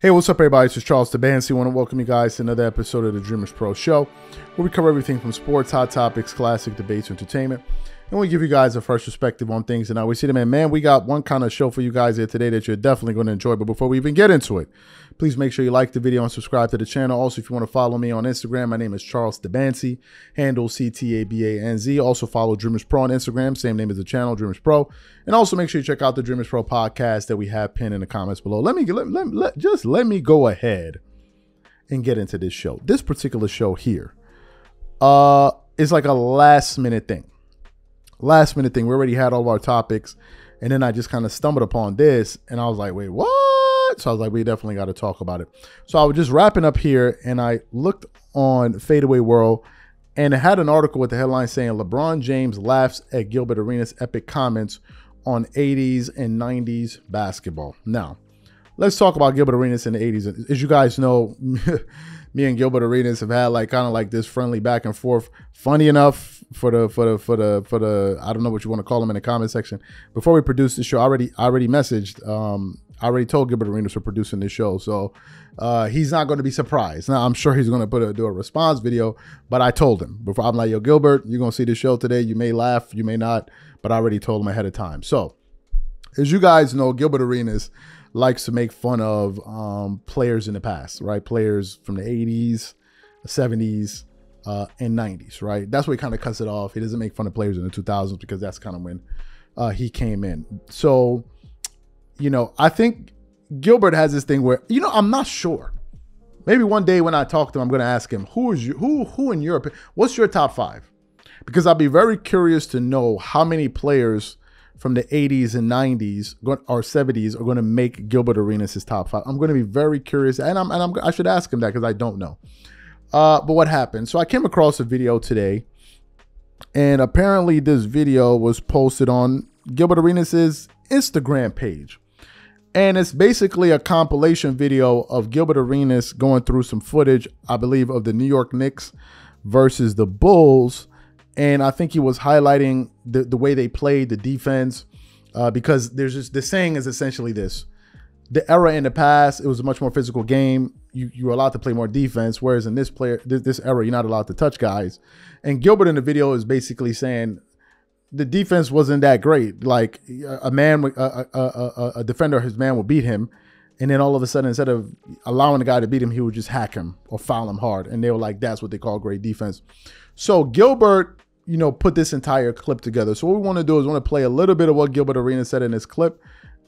Hey, what's up, everybody? This is Charles Debancy. I want to welcome you guys to another episode of the Dreamerspro Show, where we cover everything from sports, hot topics, classic debates, entertainment, and we give you guys a fresh perspective on things. And I always see them, man, we got one kind of show for you guys here today that you're definitely going to enjoy. But before we even get into it, please make sure you like the video and subscribe to the channel. Also, if you want to follow me on Instagram, my name is Charles Debancy, handle CTABANZ. Also follow Dreamerspro on Instagram, same name as the channel, Dreamerspro. And also make sure you check out the Dreamerspro podcast that we have pinned in the comments below. Let me go ahead and get into this show. This particular show here is like a last minute thing. We already had all of our topics, and then I just kind of stumbled upon this, and I was like, wait, what? So I was like, we definitely got to talk about it. So I was just wrapping up here, and I looked on Fadeaway World, and it had an article with the headline saying LeBron James laughs at Gilbert Arenas' epic comments on 80s and 90s basketball. Now, let's talk about Gilbert Arenas in the 80s. As you guys know, me and Gilbert Arenas have had like kind of like this friendly back and forth. Funny enough, for the I don't know what you want to call them in the comment section. Before we produced the show, I already messaged. I already told Gilbert Arenas we're producing this show, so he's not going to be surprised. Now I'm sure he's going to do a response video, but I told him before. I'm like, yo, Gilbert, you're going to see the show today. You may laugh, you may not, but I already told him ahead of time. So as you guys know, Gilbert Arenas likes to make fun of players in the past, right? Players from the 80s, the 70s, and 90s, right? That's where he kind of cuts it off. He doesn't make fun of players in the 2000s because that's kind of when he came in. So, you know, I think Gilbert has this thing where, you know, I'm not sure. Maybe one day when I talk to him, I'm going to ask him, who in your opinion, what's your top five? Because I'll be very curious to know how many players from the 80s and 90s or 70s are going to make Gilbert Arenas his top five. I'm going to be very curious, and I should ask him that because I don't know. But what happened? So I came across a video today, and apparently this video was posted on Gilbert Arenas' Instagram page. And it's basically a compilation video of Gilbert Arenas going through some footage, I believe, of the New York Knicks versus the Bulls. And I think he was highlighting the way they played, the defense, because there's just the saying is essentially this. The era in the past, it was a much more physical game. You were allowed to play more defense, whereas in this era, you're not allowed to touch guys. And Gilbert in the video is basically saying the defense wasn't that great. Like a defender, his man would beat him, and then all of a sudden, instead of allowing the guy to beat him, he would just hack him or foul him hard. And they were like, that's what they call great defense. So Gilbert, you know, put this entire clip together. So what we want to do is we want to play a little bit of what Gilbert Arenas said in this clip,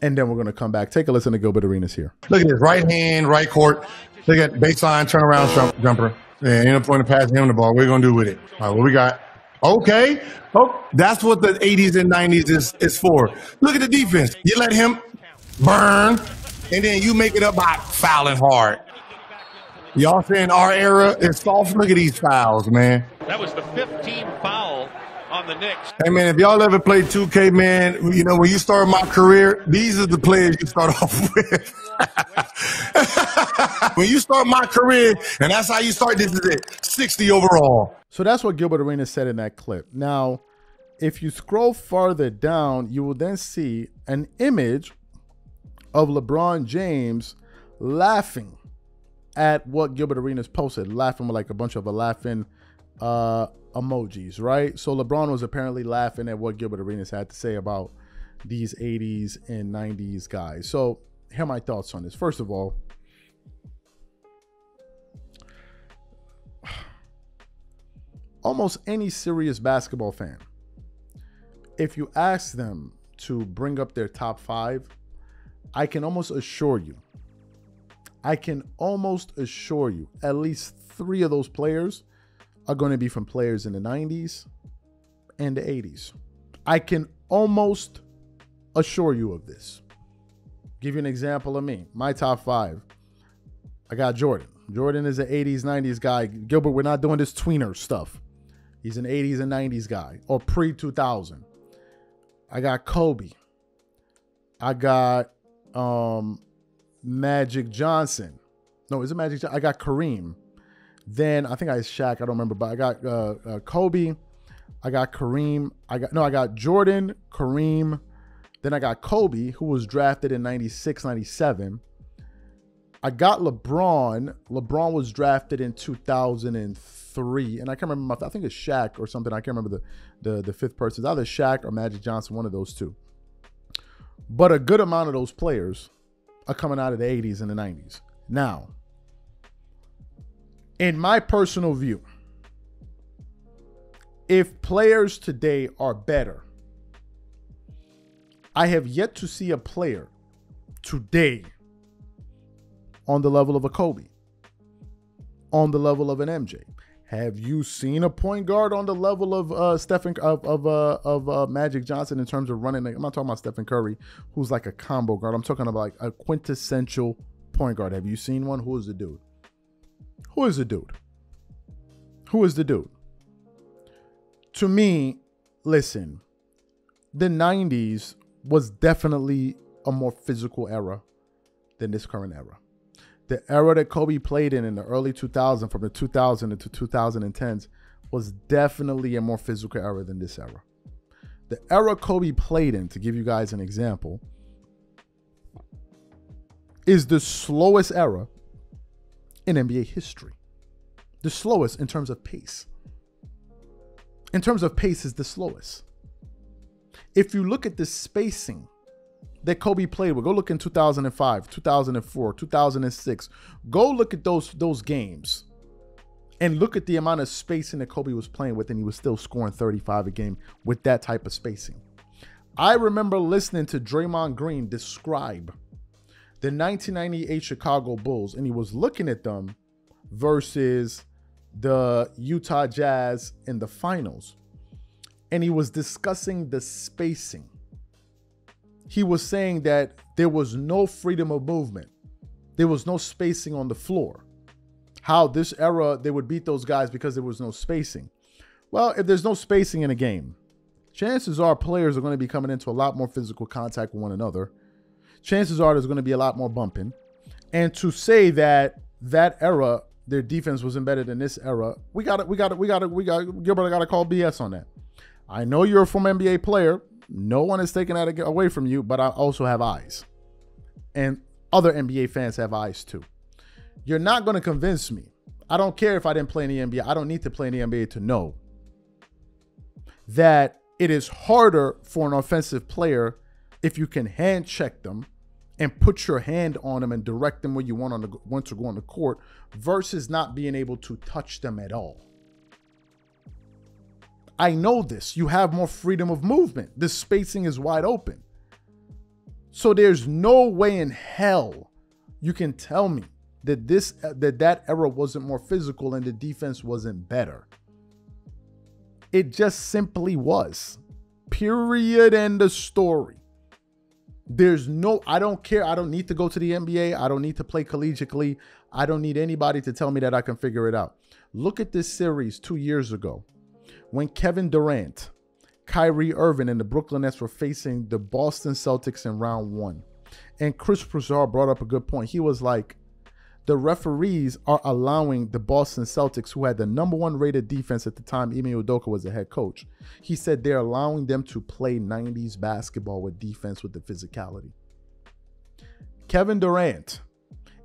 and then we're going to come back. Take a listen to Gilbert Arenas here. Look at this, right hand, right court. Look at baseline, turnaround jumper. Yeah, ain't no point in passing him the ball. What are you going to do with it? All right, what we got? Okay. Oh, that's what the 80s and 90s is for. Look at the defense. You let him burn, and then you make it up by fouling hard. Y'all saying our era is soft? Look at these fouls, man. That was the 15th foul on the Knicks. Hey, man, if y'all ever played 2K, man, you know, when you start my career, these are the players you start off with. When you start my career, and that's how you start, this is it, 60 overall. So that's what Gilbert Arenas said in that clip. Now, if you scroll farther down, you will then see an image of LeBron James laughing at what Gilbert Arenas posted, laughing with like a bunch of laughing emojis, right? So LeBron was apparently laughing at what Gilbert Arenas had to say about these 80s and 90s guys. So here are my thoughts on this. First of all, almost any serious basketball fan, if you ask them to bring up their top five, I can almost assure you, at least three of those players are going to be from players in the 90s and the 80s. I can almost assure you of this. Give you an example of me. My top five. I got Jordan. Jordan is an 80s, 90s guy. Gilbert, we're not doing this tweener stuff. He's an 80s and 90s guy, or pre-2000. I got Kobe. I got Magic Johnson. No, is it Magic Johnson? I got Kareem. Then I think I Shaq. I don't remember, but I got Kobe. I got Kareem. I got Jordan, Kareem. Then I got Kobe, who was drafted in 96, 97. I got LeBron. LeBron was drafted in 2003, and I can't remember. I think it's Shaq or something. I can't remember the fifth person. It's either Shaq or Magic Johnson, one of those two. But a good amount of those players are coming out of the 80s and the 90s. Now, in my personal view, if players today are better, I have yet to see a player today on the level of a Kobe, on the level of an MJ. Have you seen a point guard on the level of Magic Johnson in terms of running? I'm not talking about Stephen Curry, who's like a combo guard. I'm talking about like a quintessential point guard. Have you seen one? Who is the dude? Who is the dude? Who is the dude? To me, listen, the 90s was definitely a more physical era than this current era. The era that Kobe played in the early 2000s, from the 2000 to 2010s, was definitely a more physical era than this era. The era Kobe played in, to give you guys an example, is the slowest era in NBA history. The slowest in terms of pace. In terms of pace, is the slowest. If you look at the spacing that Kobe played with, go look in 2005, 2004, 2006. Go look at those games and look at the amount of spacing that Kobe was playing with, and he was still scoring 35 a game with that type of spacing. I remember listening to Draymond Green describe the 1998 Chicago Bulls, and he was looking at them versus the Utah Jazz in the finals. And he was discussing the spacing. He was saying that there was no freedom of movement. There was no spacing on the floor. How this era, they would beat those guys because there was no spacing. Well, if there's no spacing in a game, chances are players are going to be coming into a lot more physical contact with one another. Chances are there's going to be a lot more bumping. And to say that that era, their defense was embedded in this era, Gilbert, I got to call BS on that. I know you're a former NBA player. No one is taking that away from you, but I also have eyes. And other NBA fans have eyes too. You're not going to convince me. I don't care if I didn't play in the NBA. I don't need to play in the NBA to know that it is harder for an offensive player if you can hand check them and put your hand on them and direct them where you want to go on the court versus not being able to touch them at all. I know this. You have more freedom of movement. The spacing is wide open. So there's no way in hell you can tell me that that era wasn't more physical and the defense wasn't better. It just simply was. Period. End of story. There's no, I don't care. I don't need to go to the NBA. I don't need to play collegiately. I don't need anybody to tell me that I can figure it out. Look at this series 2 years ago when Kevin Durant, Kyrie Irving, and the Brooklyn Nets were facing the Boston Celtics in round 1. And Chris Broussard brought up a good point. He was like, the referees are allowing the Boston Celtics, who had the #1 rated defense at the time, Ime Udoka was the head coach. He said they're allowing them to play 90s basketball with defense, with the physicality. Kevin Durant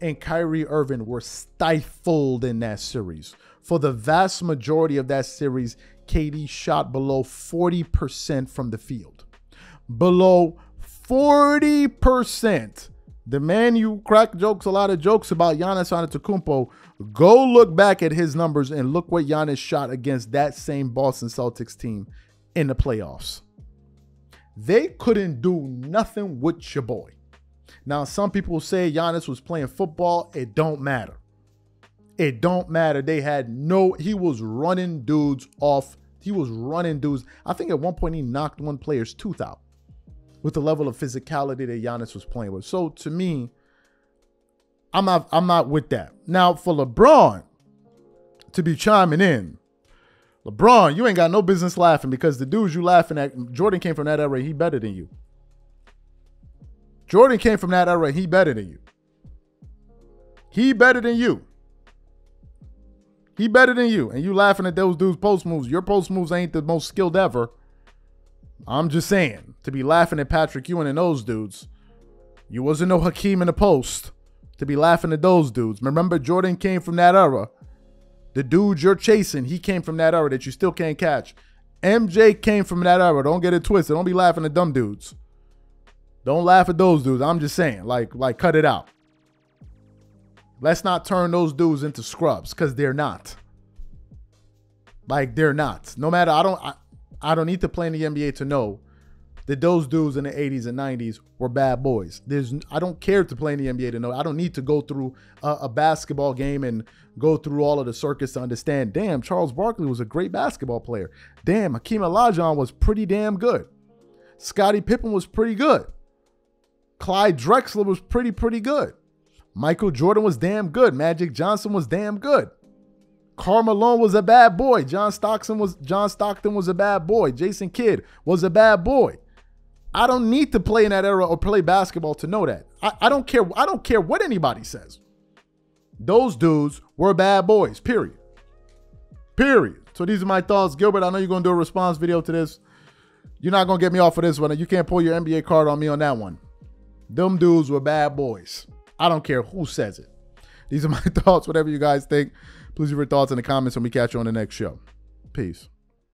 and Kyrie Irving were stifled in that series. For the vast majority of that series, KD shot below 40% from the field. Below 40%. The man you crack a lot of jokes about, Giannis Antetokounmpo, go look back at his numbers and look what Giannis shot against that same Boston Celtics team in the playoffs. They couldn't do nothing with your boy. Now, some people say Giannis was playing football. It don't matter. It don't matter. He was running dudes off. He was running dudes. I think at one point he knocked one player's tooth out with the level of physicality that Giannis was playing with. So to me, I'm not with that. Now for LeBron to be chiming in, LeBron, you ain't got no business laughing, because the dudes you laughing at, Jordan came from that era, he better than you. Jordan came from that era, he better than you. He better than you. He better than you. And you laughing at those dudes' post moves. Your post moves ain't the most skilled ever. I'm just saying, to be laughing at Patrick Ewing and those dudes, you wasn't no Hakeem in the post to be laughing at those dudes. Remember, Jordan came from that era. The dude you're chasing, he came from that era that you still can't catch. MJ came from that era. Don't get it twisted. Don't be laughing at dumb dudes. Don't laugh at those dudes. I'm just saying, like cut it out. Let's not turn those dudes into scrubs, because they're not. Like, they're not. No matter, I don't need to play in the NBA to know that those dudes in the 80s and 90s were bad boys. I don't care to play in the NBA to know. I don't need to go through a basketball game and go through all of the circuits to understand, damn, Charles Barkley was a great basketball player. Damn, Hakeem Olajuwon was pretty damn good. Scottie Pippen was pretty good. Clyde Drexler was pretty good. Michael Jordan was damn good. Magic Johnson was damn good. Karl Malone was a bad boy. John Stockton was a bad boy. Jason Kidd was a bad boy. I don't need to play in that era or play basketball to know that. I don't care. I don't care what anybody says. Those dudes were bad boys, period. Period. So these are my thoughts. Gilbert, I know you're going to do a response video to this. You're not going to get me off of this one. You can't pull your NBA card on me on that one. Them dudes were bad boys. I don't care who says it. These are my thoughts. Whatever you guys think, please leave your thoughts in the comments and we catch you on the next show. Peace.